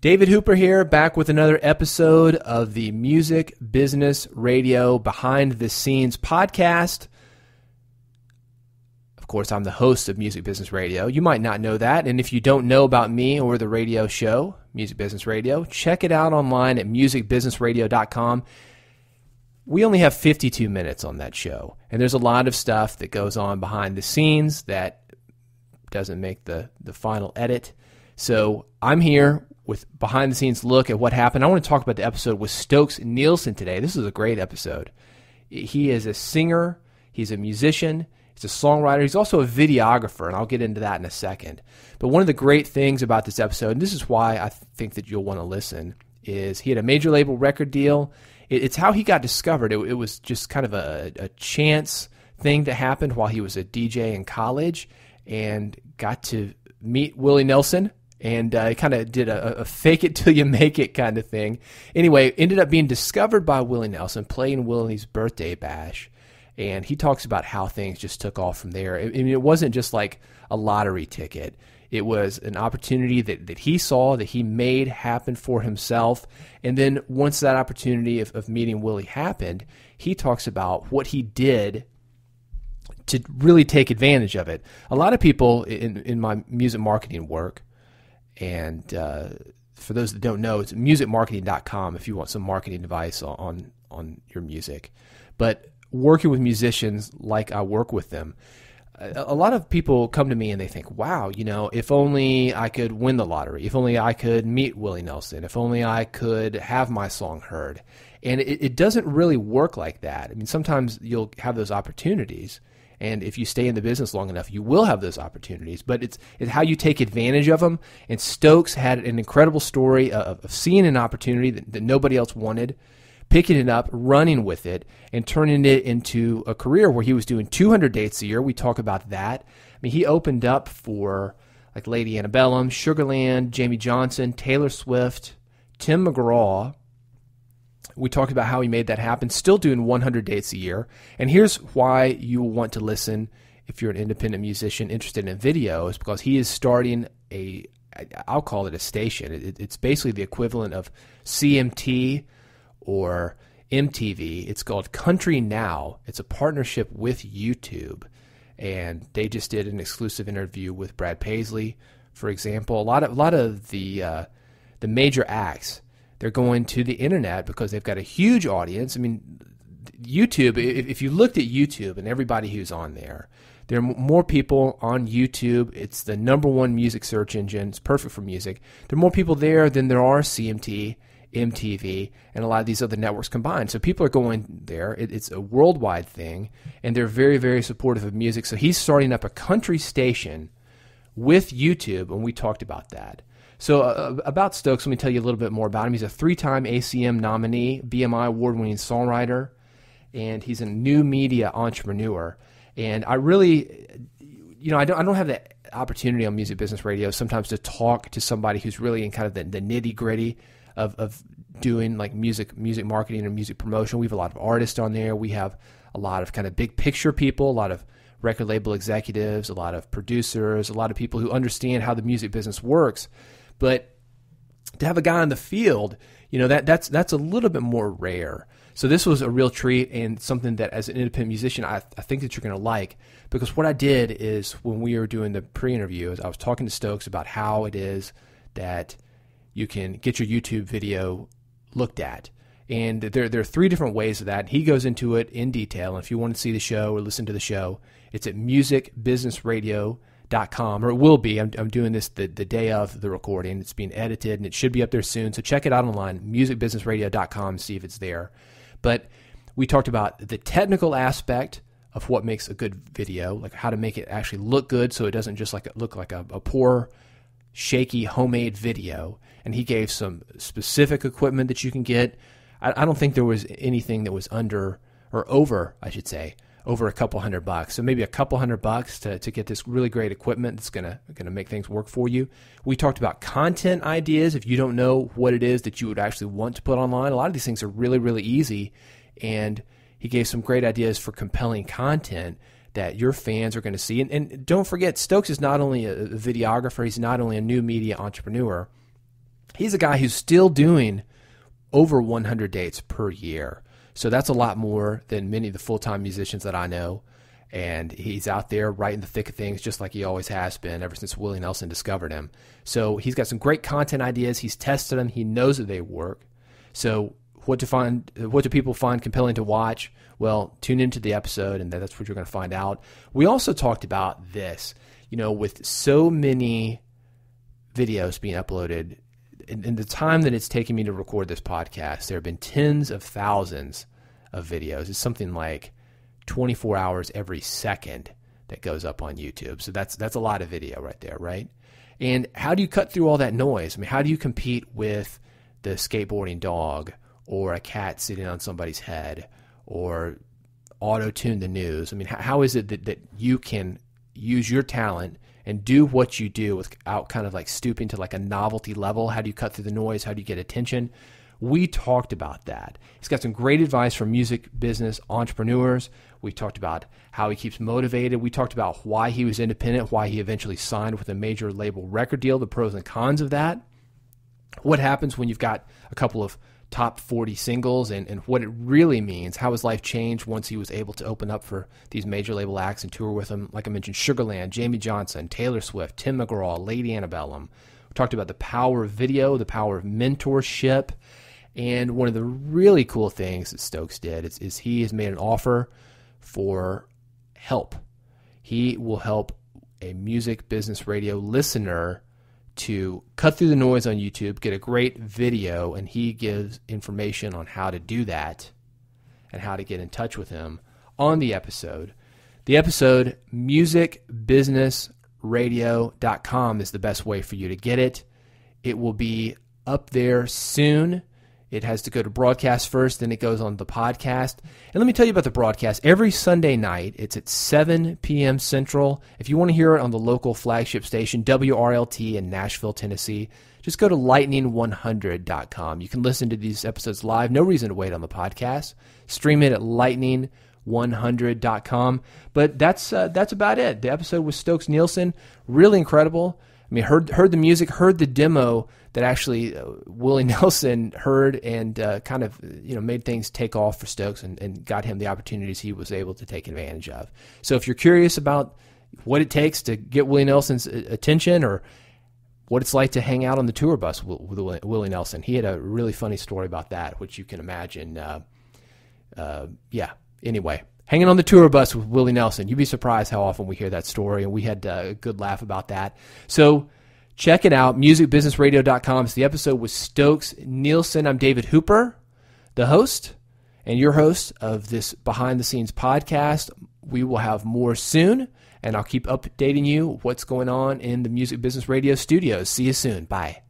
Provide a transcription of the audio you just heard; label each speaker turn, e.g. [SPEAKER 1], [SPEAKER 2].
[SPEAKER 1] David Hooper here, back with another episode of the Music Business Radio Behind the Scenes podcast. Of course, I'm the host of Music Business Radio. You might not know that, and if you don't know about me or the radio show, Music Business Radio, check it out online at musicbusinessradio.com. We only have 52 minutes on that show, and there's a lot of stuff that goes on behind the scenes that doesn't make the final edit. So I'm here with behind-the-scenes look at what happened. I want to talk about the episode with Stokes Nielson today. This is a great episode. He is a singer. He's a musician. He's a songwriter. He's also a videographer, and I'll get into that in a second. But one of the great things about this episode, and this is why I think that you'll want to listen, is he had a major label record deal. It's how he got discovered. It was just kind of a chance thing that happened while he was a DJ in college and got to meet Willie Nelson. And he kind of did a fake it till you make it kind of thing. Anyway, ended up being discovered by Willie Nelson, playing Willie's birthday bash. And he talks about how things just took off from there. I mean, it wasn't just like a lottery ticket. It was an opportunity that he saw, that he made happen for himself. And then once that opportunity of meeting Willie happened, he talks about what he did to really take advantage of it. A lot of people in my music marketing work, and for those that don't know, it's musicmarketing.com if you want some marketing advice on your music. But working with musicians like I work with them, a lot of people come to me and they think, wow, if only I could win the lottery, if only I could meet Willie Nelson, if only I could have my song heard. And it doesn't really work like that. I mean, sometimes you'll have those opportunities, and if you stay in the business long enough, you will have those opportunities. But it's how you take advantage of them. And Stokes had an incredible story of seeing an opportunity that nobody else wanted, picking it up, running with it, and turning it into a career where he was doing 200 dates a year. We talk about that. I mean, he opened up for like Lady Antebellum, Sugarland, Jamie Johnson, Taylor Swift, Tim McGraw. We talked about how he made that happen, still doing 100 dates a year. And here's why you will want to listen if you're an independent musician interested in video, is because he is starting I'll call it a station. It's basically the equivalent of CMT or MTV. It's called Country Now. It's a partnership with YouTube. And they just did an exclusive interview with Brad Paisley, for example. A lot of the major acts, they're going to the internet because they've got a huge audience. I mean, YouTube, if you looked at YouTube and everybody who's on there are more people on YouTube. It's the number one music search engine. It's perfect for music. There are more people there than there are CMT, MTV, and a lot of these other networks combined. So people are going there. It's a worldwide thing, and they're very, very supportive of music. So he's starting up a country station with YouTube, and we talked about that. So about Stokes, let me tell you a little bit more about him. He's a 3-time ACM nominee, BMI award-winning songwriter, and he's a new media entrepreneur. And I really, I don't have the opportunity on Music Business Radio sometimes to talk to somebody who's really in kind of the nitty-gritty of doing like music marketing or music promotion. We have a lot of artists on there. We have a lot of kind of big picture people, a lot of record label executives, a lot of producers, a lot of people who understand how the music business works. But to have a guy in the field, that's a little bit more rare. So this was a real treat and something that as an independent musician, I think that you're going to like, because what I did is when we were doing the pre-interview, is I was talking to Stokes about how it is that you can get your YouTube video looked at. And there are 3 different ways of that. He goes into it in detail. And if you want to see the show or listen to the show, it's at musicbusinessradio.com, or it will be. I'm doing this the day of the recording. It's being edited, and it should be up there soon. So check it out online, musicbusinessradio.com, see if it's there. But we talked about the technical aspect of what makes a good video, like how to make it actually look good so it doesn't just look like a poor, shaky, homemade video. And he gave some specific equipment that you can get. I don't think there was anything that was under, or over, I should say, over a couple $100. So maybe a couple $100 to get this really great equipment that's gonna make things work for you. We talked about content ideas. If you don't know what it is that you would actually want to put online, a lot of these things are really, really easy. And he gave some great ideas for compelling content that your fans are going to see. And don't forget, Stokes is not only a videographer, he's not only a new media entrepreneur, He's a guy who's still doing over 100 dates per year. So that's a lot more than many of the full-time musicians that I know. And he's out there right in the thick of things, just like he always has been ever since Willie Nelson discovered him. So he's got some great content ideas. He's tested them. He knows that they work. So what do people find compelling to watch? Well, tune into the episode, and that's what you're going to find out. We also talked about this, with so many videos being uploaded, in the time that it's taken me to record this podcast, there have been tens of thousands of videos. It's something like 24 hours every second that goes up on YouTube. So that's a lot of video right there, right? And how do you cut through all that noise? I mean, how do you compete with the skateboarding dog or a cat sitting on somebody's head or auto-tune the news? I mean, how is it that you can use your talent and do what you do without kind of like stooping to like a novelty level? How do you cut through the noise? How do you get attention? We talked about that. He's got some great advice for music business entrepreneurs. We talked about how he keeps motivated. We talked about why he was independent, why he eventually signed with a major label record deal, the pros and cons of that. What happens when you've got a couple of top 40 singles and what it really means, how his life changed once he was able to open up for these major label acts and tour with them. Like I mentioned, Sugarland, Jamie Johnson, Taylor Swift, Tim McGraw, Lady Antebellum. We talked about the power of video, the power of mentorship. And one of the really cool things that Stokes did is he has made an offer for help. He will help a music business radio listener to cut through the noise on YouTube, get a great video, and he gives information on how to do that and how to get in touch with him on the episode. The episode, musicbusinessradio.com, is the best way for you to get it. It will be up there soon. It has to go to broadcast first, then it goes on the podcast. And let me tell you about the broadcast. Every Sunday night, it's at 7 p.m. Central. If you want to hear it on the local flagship station, WRLT in Nashville, Tennessee, just go to lightning100.com. You can listen to these episodes live. No reason to wait on the podcast. Stream it at lightning100.com. But that's about it. The episode with Stokes Nielson, really incredible. I mean, heard the music, heard the demo that actually Willie Nelson heard and kind of made things take off for Stokes and got him the opportunities he was able to take advantage of. So if you're curious about what it takes to get Willie Nelson's attention or what it's like to hang out on the tour bus with Willie Nelson, he had a really funny story about that, which you can imagine. Anyway, hanging on the tour bus with Willie Nelson. You'd be surprised how often we hear that story, and we had a good laugh about that. So check it out, musicbusinessradio.com. It's the episode with Stokes Nielson. I'm David Hooper, the host, and your host of this behind-the-scenes podcast. We will have more soon, and I'll keep updating you what's going on in the Music Business Radio studios. See you soon. Bye.